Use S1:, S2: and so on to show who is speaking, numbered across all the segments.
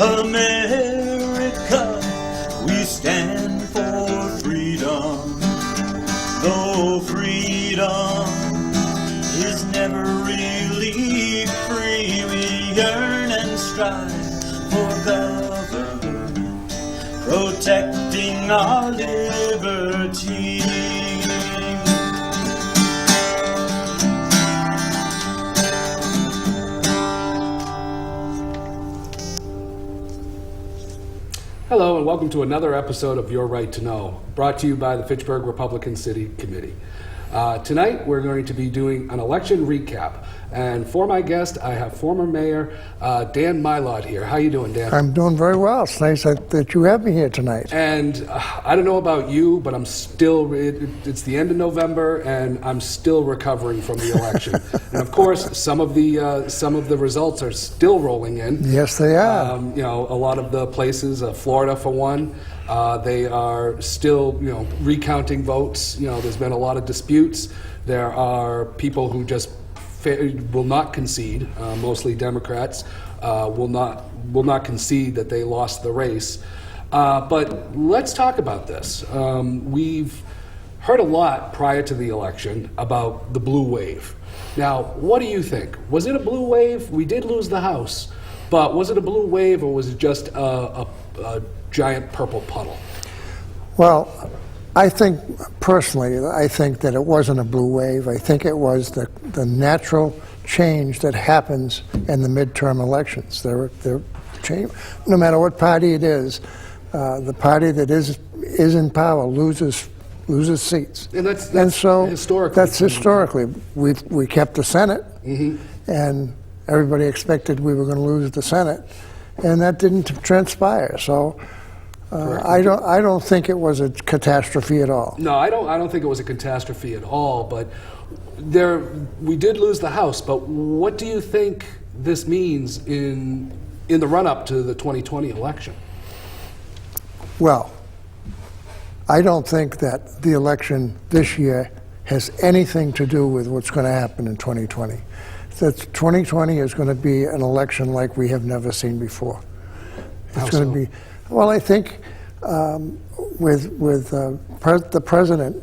S1: America, we stand for freedom. Though freedom is never really free, we yearn and strive for government, protecting our liberty.
S2: Hello and welcome to another episode of Your Right to Know, brought to you by the Fitchburg Republican City Committee. Tonight we're going to be doing an election recap, and for my guest I have former Mayor Dan Mylott here. How you doing, Dan?
S3: I'm doing very well. It's nice that you have me here tonight.
S2: And I don't know about you, but I'm still, it's the end of November and I'm still recovering from the election. And of course some of the results are still rolling in.
S3: Yes, they are.
S2: You know, a lot of the places, Florida for one, they are still, recounting votes. There's been a lot of disputes. There are people who just will not concede. Mostly Democrats will not concede that they lost the race. But let's talk about this. We've heard a lot prior to the election about the blue wave. Now, what do you think? Was it a blue wave? We did lose the House, but was it a blue wave or was it just a giant purple puddle?
S3: Well, I think that it wasn't a blue wave. I think it was the natural change that happens in the midterm elections. They're change. No matter what party it is, the party that is in power loses seats.
S2: And that's
S3: so
S2: historically.
S3: That's historically. We kept the Senate, and everybody expected we were going to lose the Senate, and that didn't transpire. So. I don't think it was a catastrophe at all.
S2: No, I don't think it was a catastrophe at all. But we did lose the House. But what do you think this means in the run-up to the 2020 election?
S3: Well, I don't think that the election this year has anything to do with what's going to happen in 2020. That 2020 is going to be an election like we have never seen before. It's going to be. Well, I think with the president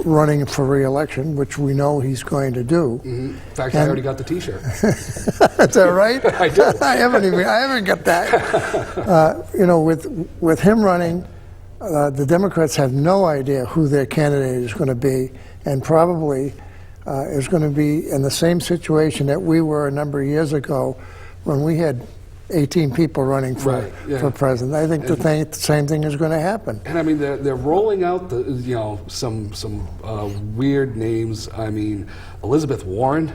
S3: running for re-election, which we know he's going to do.
S2: In fact, I already got the T-shirt.
S3: Is that right?
S2: I do.
S3: I haven't got that. With him running, the Democrats have no idea who their candidate is going to be, and probably is going to be in the same situation that we were a number of years ago when we had 18 people running for president. I think the same thing is going to happen.
S2: And I mean, they're rolling out some weird names. I mean, Elizabeth Warren.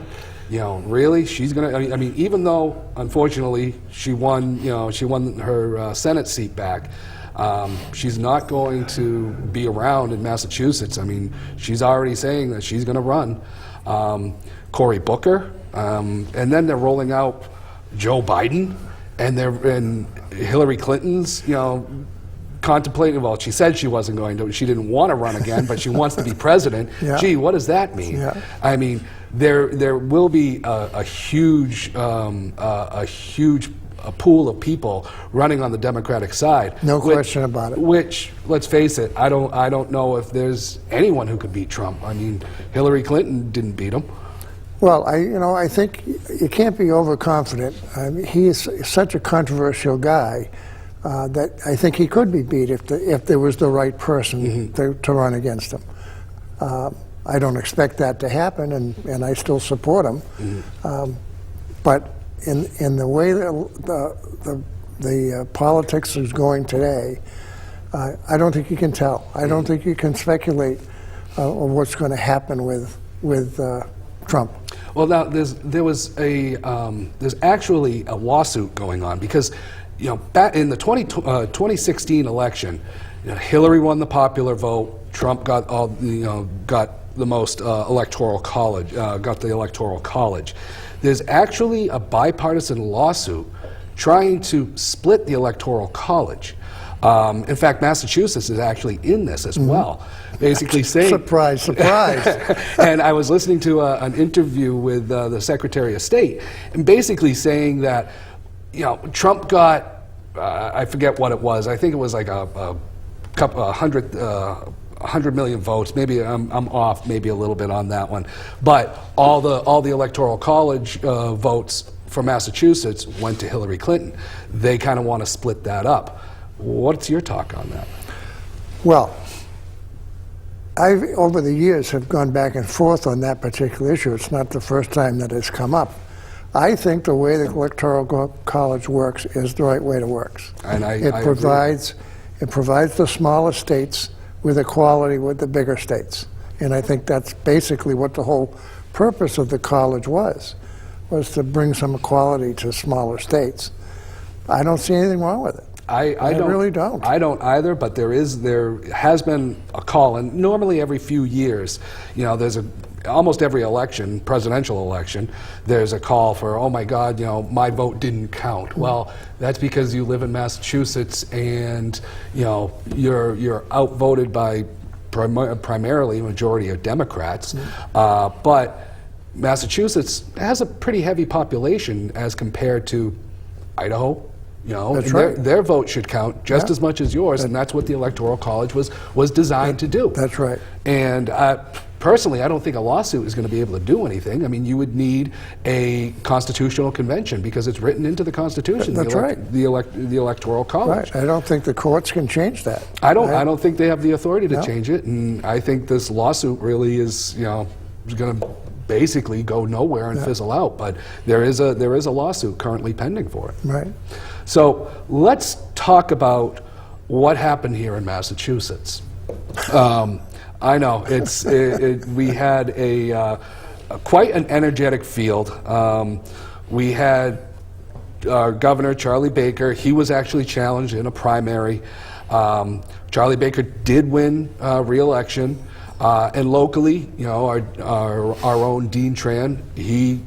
S2: Really, she's going to. I mean, even though unfortunately she won her Senate seat back. She's not going to be around in Massachusetts. I mean, she's already saying that she's going to run. Cory Booker, and then they're rolling out Joe Biden. And Hillary Clinton's, contemplating. Well, she said she wasn't going to. She didn't want to run again, but she wants to be president.
S3: Yeah.
S2: Gee, what does that mean?
S3: Yeah.
S2: I mean, there will be a huge pool of people running on the Democratic side.
S3: No question about it.
S2: Which, let's face it, I don't know if there's anyone who could beat Trump. I mean, Hillary Clinton didn't beat him.
S3: Well, I think you can't be overconfident. I mean, he is such a controversial guy that I think he could be beat if there was the right person to run against him. I don't expect that to happen, and I still support him. But in the way that the politics is going today, I don't think you can tell. I don't think you can speculate on what's going to happen with Trump.
S2: Well, now there's actually a lawsuit going on because, back in the 2016 election, Hillary won the popular vote. Trump got the most electoral college. Got the electoral college. There's actually a bipartisan lawsuit trying to split the electoral college. In fact, Massachusetts is actually in this as well. Basically saying...
S3: Surprise, surprise.
S2: And I was listening to an interview with the Secretary of State, and basically saying that, Trump got I forget what it was. I think it was like a couple, 100 million votes. Maybe I'm off maybe a little bit on that one. But all the Electoral College votes for Massachusetts went to Hillary Clinton. They kind of want to split that up. What's your talk on that?
S3: Well, I've, over the years, have gone back and forth on that particular issue. It's not the first time that it's come up. I think the way the Electoral College works is the right way to work.
S2: And
S3: it provides the smaller states with equality with the bigger states. And I think that's basically what the whole purpose of the college was to bring some equality to smaller states. I don't see anything wrong with it. I really don't.
S2: I don't either, but there has been a call, and normally every few years, there's almost every election, presidential election, there's a call for, oh my God, my vote didn't count. Well, that's because you live in Massachusetts and, you're outvoted by primarily a majority of Democrats, but Massachusetts has a pretty heavy population as compared to Idaho.
S3: That's right.
S2: Their vote should count just as much as yours, and that's what the Electoral College was designed to do.
S3: That's right.
S2: And personally, I don't think a lawsuit is going to be able to do anything. I mean, you would need a constitutional convention because it's written into the Constitution.
S3: That's right.
S2: The Electoral College.
S3: Right. I don't think the courts can change that.
S2: I don't think they have the authority to change it, and I think this lawsuit really is, going to basically go nowhere and fizzle out. But there is a lawsuit currently pending for it.
S3: Right.
S2: So let's talk about what happened here in Massachusetts. I know we had quite an energetic field. We had our governor, Charlie Baker. He was actually challenged in a primary. Charlie Baker did win re-election. And locally, our own Dean Tran, he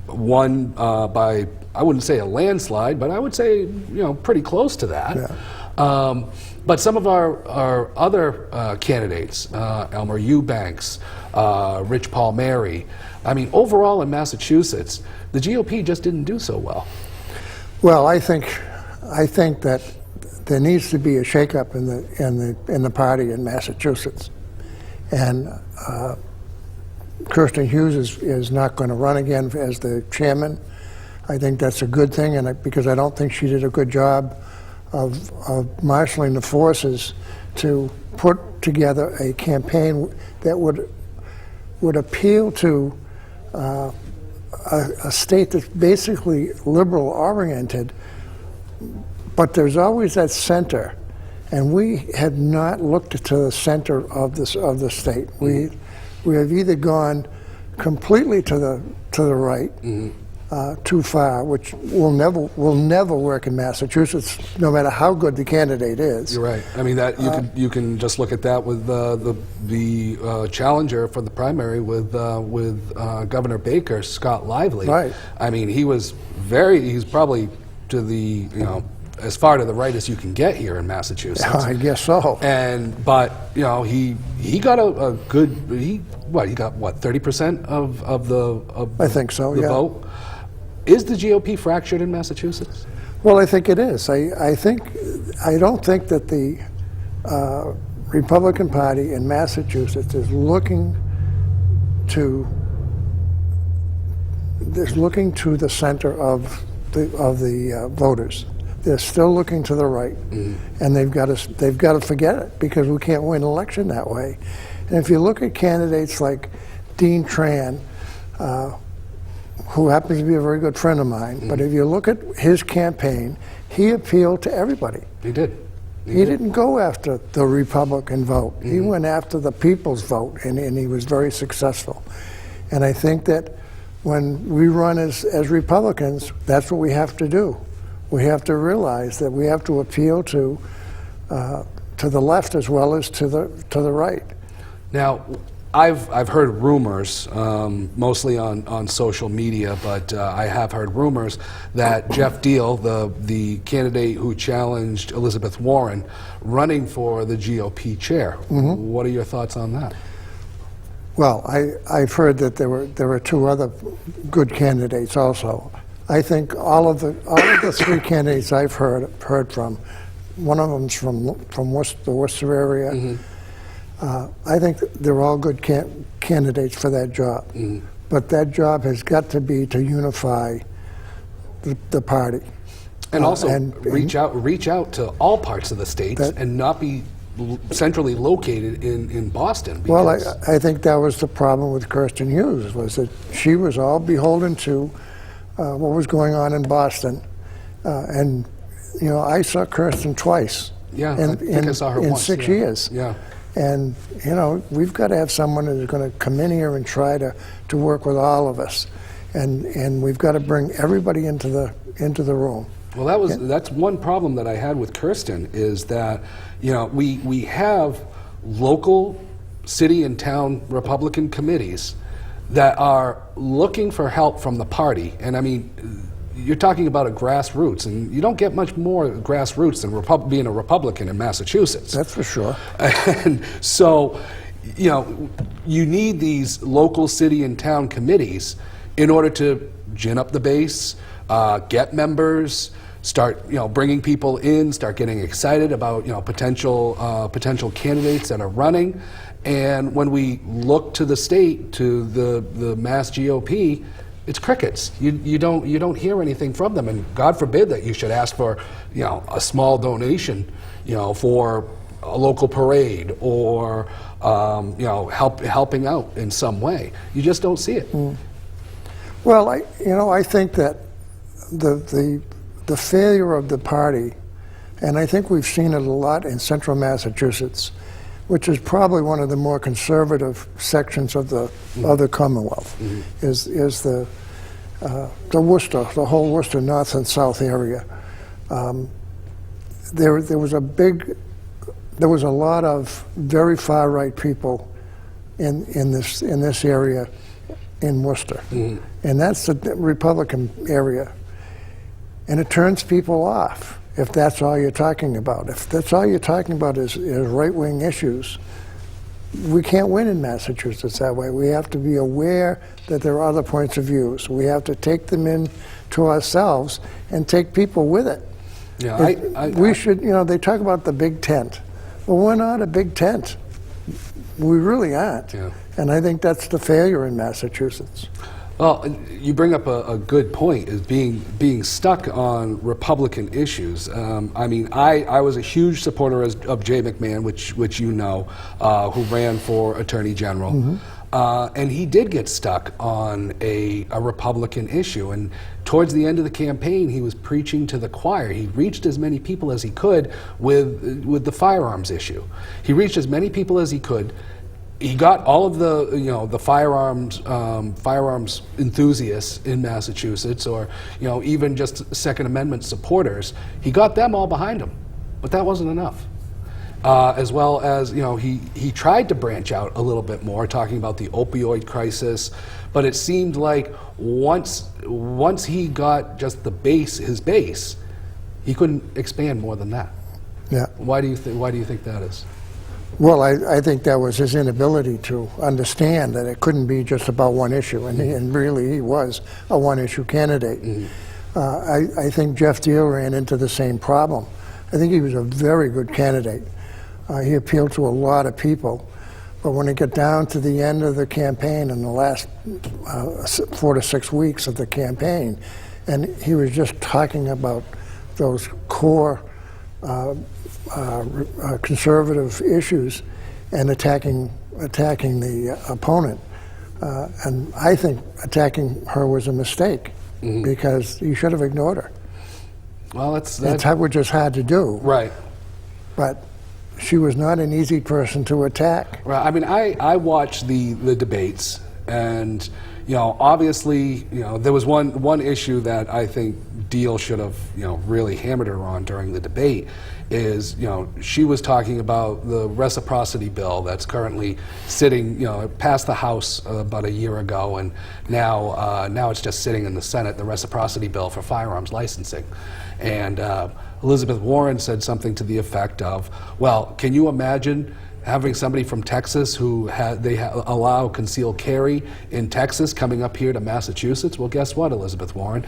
S2: won by, I wouldn't say a landslide, but I would say, pretty close to that. Yeah. But some of our other candidates, Elmer Eubanks, Rich Palmieri, I mean, overall in Massachusetts, the GOP just didn't do so well.
S3: Well, I think that there needs to be a shakeup in the party in Massachusetts, and Kirsten Hughes is not going to run again as the chairman. I think that's a good thing, and because I don't think she did a good job of marshaling the forces to put together a campaign that would appeal to a state that's basically liberal oriented, but there's always that center, and we have not looked to the center of the state. We have either gone completely to the right, too far, which will never work in Massachusetts, no matter how good the candidate is.
S2: You're right. I mean, that you can just look at that with the challenger for the primary with Governor Baker, Scott Lively.
S3: Right.
S2: I mean, he's probably to the as far to the right as you can get here in Massachusetts.
S3: I guess so.
S2: But he got a good he got 30% of the
S3: I think so.
S2: The vote. Is the GOP fractured in Massachusetts?
S3: Well, I think it is. I don't think that the Republican Party in Massachusetts is looking to the center of the voters. They're still looking to the right, and they've got to forget it, because we can't win an election that way. And if you look at candidates like Dean Tran, who happens to be a very good friend of mine, but if you look at his campaign, he appealed to everybody.
S2: He did.
S3: He didn't go after the Republican vote. He went after the people's vote, and he was very successful. And I think that when we run as Republicans, that's what we have to do. We have to realize that we have to appeal to the left as well as to the right. Now,
S2: I've heard rumors, mostly on social media, but I have heard rumors that Jeff Deal, the candidate who challenged Elizabeth Warren, running for the GOP chair. What are your thoughts on that?
S3: Well, I've heard that there were two other good candidates also. I think all of the three candidates I've heard from, one of them's from the Worcester area. I think they're all good candidates for that job. But that job has got to be to unify the party.
S2: And also reach out to all parts of the state and not be centrally located in Boston.
S3: Well, I think that was the problem with Kirsten Hughes, was that she was all beholden to what was going on in Boston. And, you know, I saw Kirsten twice.
S2: Yeah, I think I saw her
S3: in
S2: once.
S3: 6 years.
S2: Yeah.
S3: And, you know, we've got to have someone who's going to come in here and try to work with all of us. And we've got to bring everybody into the room.
S2: Well, that's one problem that I had with Kirsten, is that, you know, we have local city and town Republican committees that are looking for help from the party. And I mean, you're talking about a grassroots, and you don't get much more grassroots than being a Republican in Massachusetts.
S3: That's for sure.
S2: And so, you know, you need these local city and town committees in order to gin up the base, get members, start, you know, bringing people in, start getting excited about, you know, potential candidates that are running. And when we look to the state, to the Mass GOP, it's crickets. You don't hear anything from them, and God forbid that you should ask for, you know, a small donation, you know, for a local parade or you know, helping out in some way. You just don't see it.
S3: Well, I think that the failure of the party, and I think we've seen it a lot in central Massachusetts, which is probably one of the more conservative sections of the Commonwealth, is the Worcester, the whole Worcester North and South area. There was a lot of very far right people in this area in Worcester, and that's the Republican area, and it turns people off if that's all you're talking about. If that's all you're talking about is right-wing issues, we can't win in Massachusetts that way. We have to be aware that there are other points of views. We have to take them in to ourselves and take people with it.
S2: Yeah,
S3: we should, you know, they talk about the big tent. Well, we're not a big tent. We really aren't. Yeah. And I think that's the failure in Massachusetts.
S2: Well, you bring up a good point, is being stuck on Republican issues. I mean, I was a huge supporter of Jay McMahon, which you know, who ran for Attorney General. And he did get stuck on a Republican issue. And towards the end of the campaign, he was preaching to the choir. He reached as many people as he could with the firearms issue. He reached as many people as he could. He got all of the, you know, the firearms enthusiasts in Massachusetts, or, you know, even just Second Amendment supporters. He got them all behind him, but that wasn't enough. As well as, you know, he tried to branch out a little bit more, talking about the opioid crisis, but it seemed like once he got just his base, he couldn't expand more than that.
S3: Yeah.
S2: Why do you think that is?
S3: Well, I think that was his inability to understand that it couldn't be just about one issue, and really he was a one-issue candidate. I think Jeff Deal ran into the same problem. I think he was a very good candidate. He appealed to a lot of people, but when it got down to the end of the campaign in the last 4 to 6 weeks of the campaign, and he was just talking about those core conservative issues and attacking the opponent. And I think attacking her was a mistake, because you should have ignored her.
S2: Well, that's
S3: which is hard to do.
S2: Right.
S3: But she was not an easy person to attack.
S2: Right. I mean, I watched the debates, and, you know, obviously, you know, there was one issue that I think Deal should have, you know, really hammered her on during the debate, is, you know, she was talking about the reciprocity bill that's currently sitting, you know, passed the House about a year ago, and now it's just sitting in the Senate, the reciprocity bill for firearms licensing. And Elizabeth Warren said something to the effect of, well, can you imagine having somebody from Texas who allow concealed carry in Texas coming up here to Massachusetts. Well, guess what, Elizabeth Warren?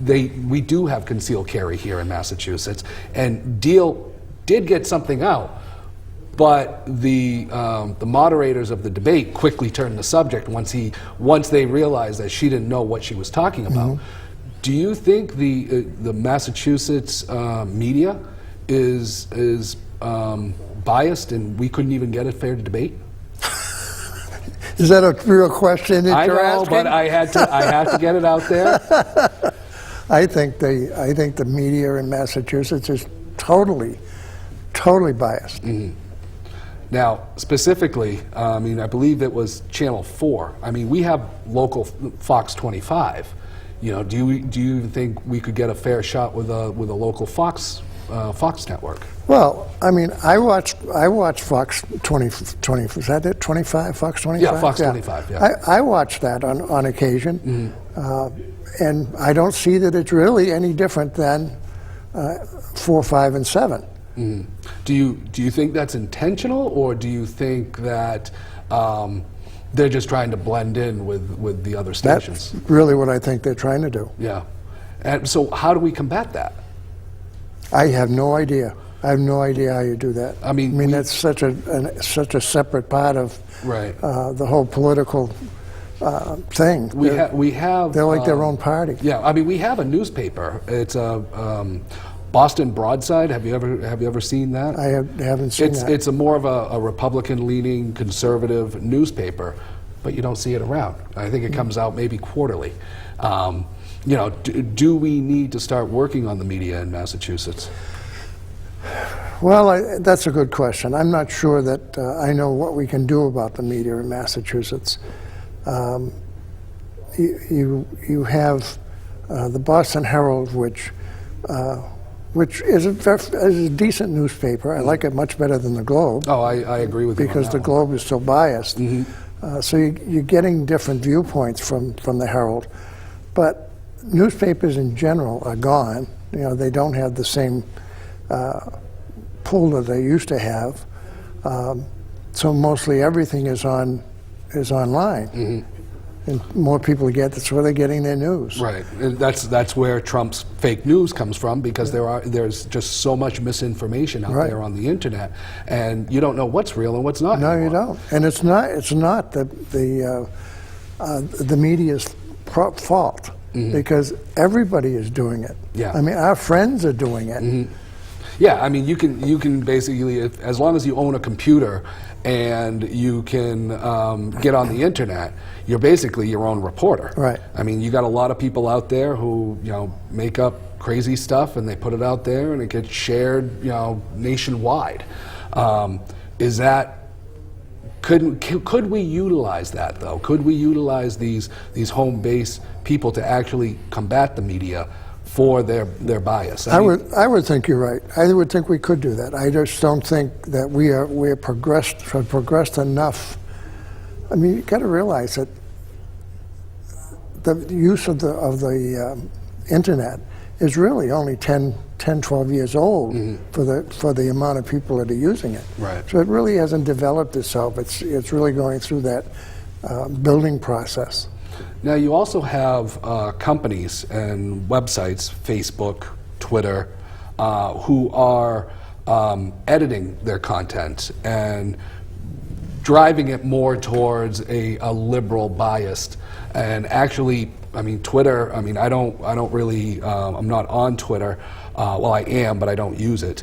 S2: We do have concealed carry here in Massachusetts, and Deal did get something out, but the moderators of the debate quickly turned the subject once they realized that she didn't know what she was talking about. Do you think the Massachusetts media is biased, and we couldn't even get a fair debate?
S3: Is that a real question that you're asking?
S2: But I had to get it out there.
S3: I think the media in Massachusetts is totally biased.
S2: Now, specifically, I mean, I believe it was Channel 4. I mean, we have local Fox 25. You know, do you think we could get a fair shot with a local Fox network?
S3: Well, I mean, I watch Fox 20, is that it? 25? Fox 25?
S2: Yeah, Fox 25, yeah.
S3: I watch that on occasion, and I don't see that it's really any different than 4, 5, and 7.
S2: Do you think that's intentional, or do you think that they're just trying to blend in with the other stations?
S3: That's really what I think they're trying to do.
S2: Yeah. And so how do we combat that?
S3: I have no idea. I have no idea how you do that.
S2: I mean,
S3: that's such a separate part of
S2: right.
S3: The whole political thing. They're like their own party.
S2: Yeah, I mean, we have a newspaper. It's a Boston Broadside. Have you ever seen that?
S3: I haven't seen that.
S2: It's more of a Republican-leaning conservative newspaper, but you don't see it around. I think it comes out maybe quarterly. You know, do we need to start working on the media in Massachusetts?
S3: Well, that's a good question. I'm not sure that I know what we can do about the media in Massachusetts. You have the Boston Herald, which is a decent newspaper. I like it much better than the Globe.
S2: Oh, I agree with you
S3: because
S2: on
S3: the
S2: that
S3: Globe is so biased. So you're getting different viewpoints from the Herald, but newspapers in general are gone. You know, they don't have the same pull that they used to have. So mostly everything is online. And more people that's where they're getting their news.
S2: Right, and that's where Trump's fake news comes from, because there's just so much misinformation out there on the internet, and you don't know what's real and what's not.
S3: No,
S2: anymore.
S3: you don't. And it's not the media's fault, because everybody is doing it.
S2: Yeah.
S3: I mean, our friends are doing it.
S2: Yeah, I mean, you can basically, as long as you own a computer and you can get on the internet, you're basically your own reporter.
S3: Right.
S2: I mean, you got a lot of people out there who, you know, make up crazy stuff and they put it out there and it gets shared, you know, nationwide. Could we utilize that, though? Could we utilize these home base people to actually combat the media for their bias?
S3: I would think you're right. I would think we could do that. I just don't think that we're progressed enough. I mean, you got to realize that the use of the internet is really only 10, 12 years old for the amount of people that are using it.
S2: Right.
S3: So it really hasn't developed itself. It's really going through that building process.
S2: Now, you also have companies and websites, Facebook, Twitter, who are editing their content and driving it more towards a liberal biased. And actually, I mean, Twitter, I mean, I don't really, I'm not on Twitter. Well, I am, but I don't use it.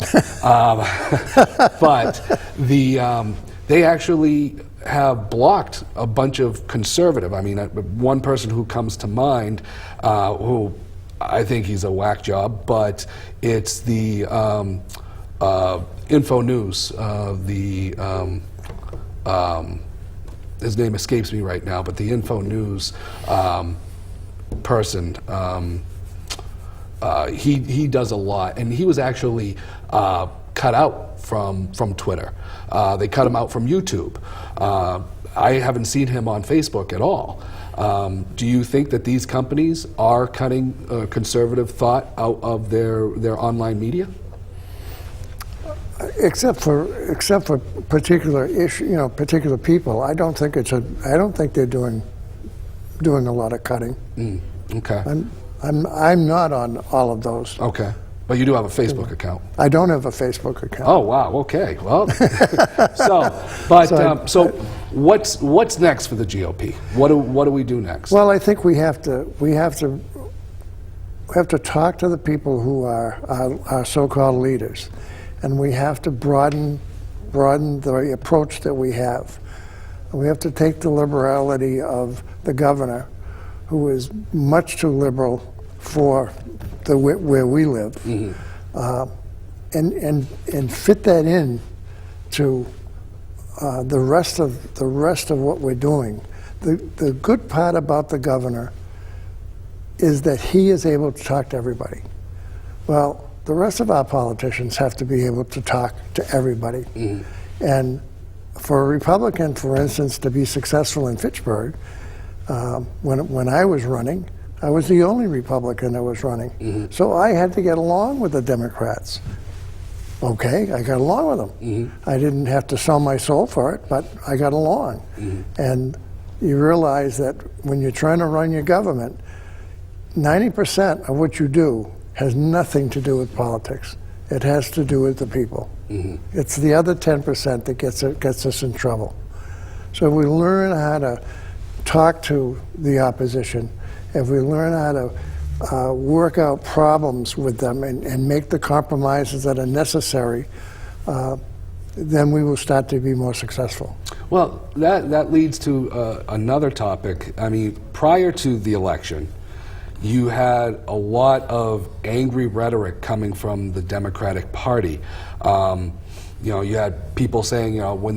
S2: But they actually have blocked a bunch of conservative. I mean, one person who comes to mind, who I think he's a whack job, but it's the Info News, his name escapes me right now, but the Info News person, he does a lot, and he was actually cut out from Twitter. They cut him out from YouTube. I haven't seen him on Facebook at all. Do you think that these companies are cutting conservative thought out of their online media?
S3: except for particular issue, particular people. I don't think they're doing a lot of cutting.
S2: Okay.
S3: I'm not on all of those.
S2: Okay. But you do have a Facebook account.
S3: I don't have a Facebook account.
S2: Oh wow. Okay. Well. So what's next for the GOP? What do we do next?
S3: Well, I think we have to talk to the people who are our so-called leaders, and we have to broaden the approach that we have. We have to take the liberality of the governor, who is much too liberal for where we live, and fit that in to the rest of what we're doing. The good part about the governor is that he is able to talk to everybody. Well, the rest of our politicians have to be able to talk to everybody. And for a Republican, for instance, to be successful in Fitchburg, when I was running, I was the only Republican that was running. So I had to get along with the Democrats. Okay, I got along with them. I didn't have to sell my soul for it, but I got along. And you realize that when you're trying to run your government, 90% of what you do has nothing to do with politics. It has to do with the people. It's the other 10% that gets us in trouble. So if we learn how to talk to the opposition, if we learn how to work out problems with them and make the compromises that are necessary, then we will start to be more successful.
S2: Well, that leads to another topic. I mean, prior to the election, you had a lot of angry rhetoric coming from the Democratic Party. You had people saying, when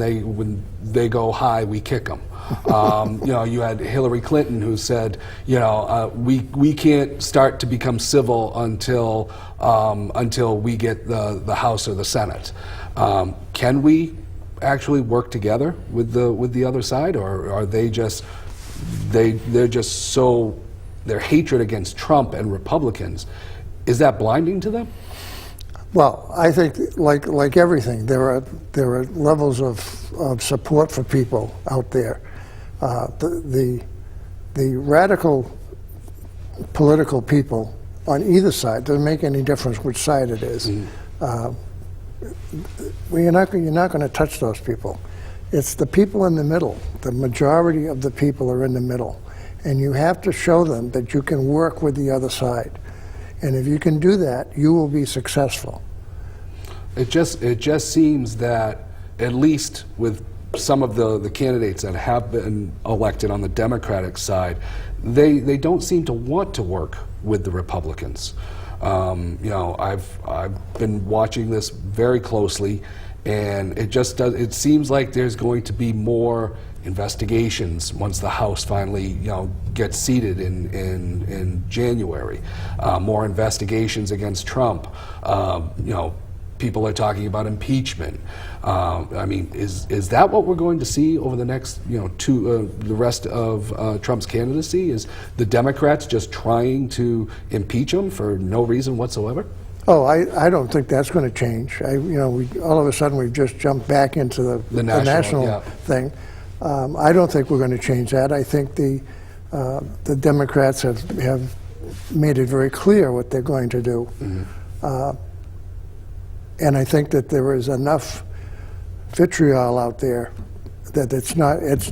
S2: they go high, we kick them. You had Hillary Clinton who said, we can't start to become civil until we get the House or the Senate. Can we actually work together with the other side, or are they just they're just so their hatred against Trump and Republicans, is that blinding to them?
S3: Well, I think like everything, there are levels of support for people out there. The radical political people on either side, doesn't make any difference which side it is. You're not going to touch those people. It's the people in the middle. The majority of the people are in the middle, and you have to show them that you can work with the other side. And if you can do that, you will be successful.
S2: It just seems that, at least with some of the candidates that have been elected on the Democratic side, they don't seem to want to work with the Republicans. I've been watching this very closely, and it seems like there's going to be more investigations once the House finally gets seated in January. More investigations against Trump. People are talking about impeachment. I mean, is that what we're going to see over the next the rest of Trump's candidacy? Is the Democrats just trying to impeach him for no reason whatsoever?
S3: Oh, I don't think that's going to change. All of a sudden we've just jumped back into the national thing. I don't think we're going to change that. I think the Democrats have made it very clear what they're going to do. And I think that there is enough vitriol out there that it's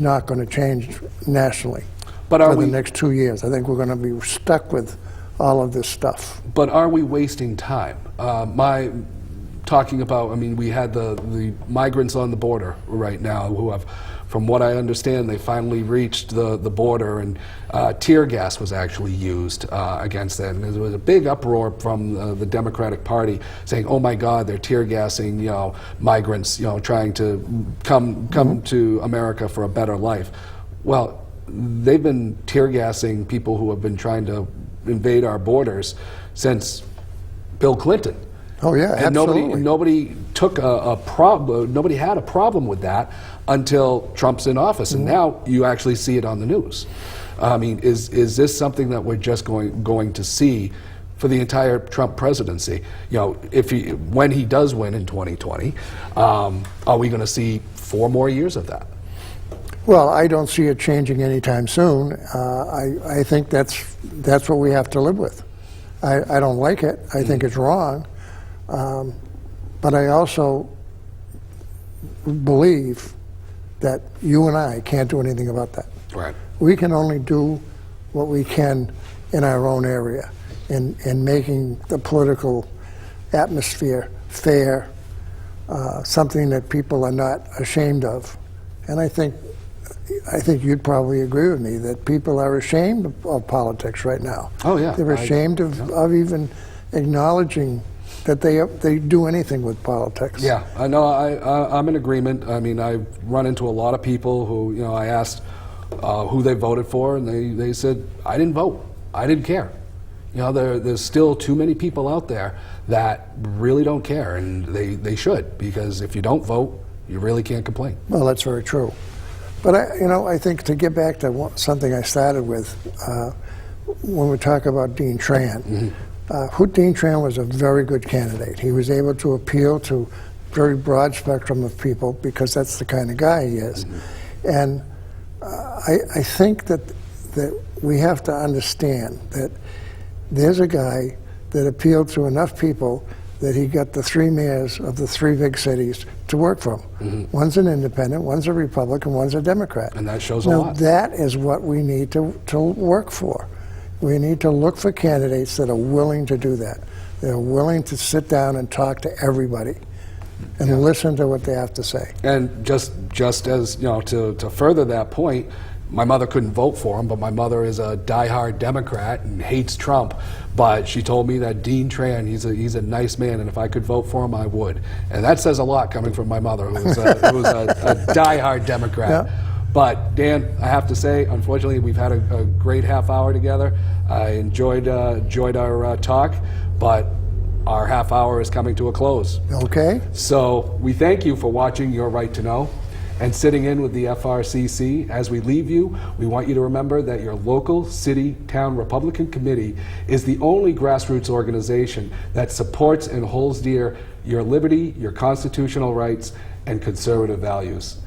S3: not going to change nationally for the next 2 years. I think we're going to be stuck with all of this stuff.
S2: But are we wasting time? Talking about, we had the migrants on the border right now who have, from what I understand, they finally reached the border, and tear gas was actually used against them. And there was a big uproar from the Democratic Party saying, "Oh my God, they're tear gassing, migrants, trying to come to America for a better life." Well, they've been tear gassing people who have been trying to invade our borders since Bill Clinton.
S3: Oh yeah,
S2: and
S3: absolutely.
S2: Nobody took a problem. Nobody had a problem with that until Trump's in office, and now you actually see it on the news. I mean, is this something that we're just going to see for the entire Trump presidency. You know, when he does win in 2020, are we going to see 4 more years of that?
S3: Well, I don't see it changing anytime soon. I think that's what we have to live with. I don't like it. I think it's wrong. But I also believe that you and I can't do anything about that.
S2: Right.
S3: We can only do what we can in our own area, in making the political atmosphere fair, something that people are not ashamed of. And I think you'd probably agree with me that people are ashamed of politics right now.
S2: Oh, yeah.
S3: They're ashamed of even acknowledging that they do anything with politics.
S2: Yeah, I know. I'm in agreement. I mean, I've run into a lot of people who, you know, I asked who they voted for, and they said, I didn't vote. I didn't care. You know, there's still too many people out there that really don't care, and they should, because if you don't vote, you really can't complain.
S3: Well, that's very true. But I think to get back to something I started with, when we talk about Dean Tran, Dean Tran was a very good candidate. He was able to appeal to a very broad spectrum of people because that's the kind of guy he is. And I think that we have to understand that there's a guy that appealed to enough people that he got the 3 mayors of the 3 big cities to work for him. One's an independent, one's a Republican, one's a Democrat.
S2: And that shows a lot.
S3: That is what we need to work for. We need to look for candidates that are willing to do that. They're willing to sit down and talk to everybody and listen to what they have to say.
S2: And just as, you know, to further that point, my mother couldn't vote for him, but my mother is a diehard Democrat and hates Trump. But she told me that Dean Tran, he's a nice man, and if I could vote for him, I would. And that says a lot coming from my mother, who was a diehard Democrat.
S3: Yeah.
S2: But Dan, I have to say, unfortunately, we've had a great half hour together. I enjoyed our talk, but our half hour is coming to a close.
S3: Okay.
S2: So we thank you for watching Your Right to Know and sitting in with the FRCC. As we leave you, we want you to remember that your local city, town Republican committee is the only grassroots organization that supports and holds dear your liberty, your constitutional rights, and conservative values.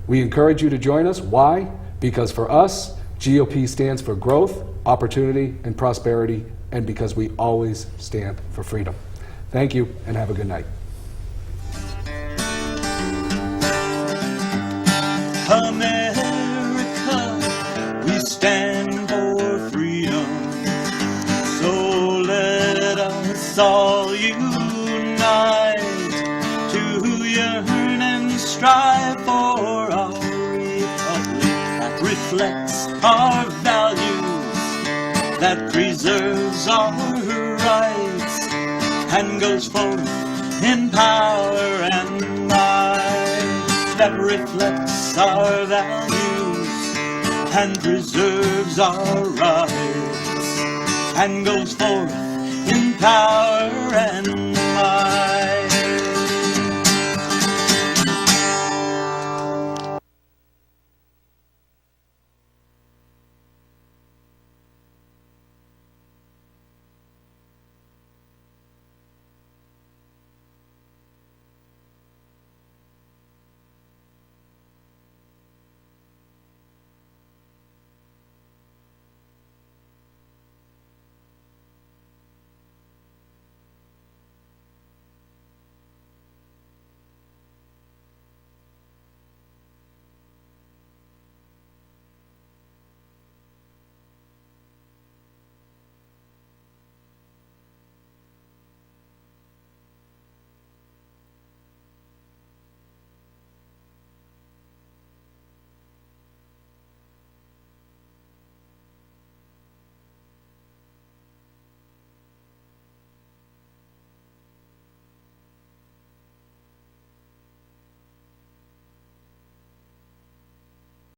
S2: We encourage you to join us. Why? Because for us, GOP stands for growth, opportunity, and prosperity, and because we always stand for freedom. Thank you, and have a good night.
S1: America, we stand for freedom. So let us all unite to yearn and strive for our republic that reflects our values, that preserves our rights, and goes forth in power and might, that reflects our values and preserves our rights, and goes forth in power and might.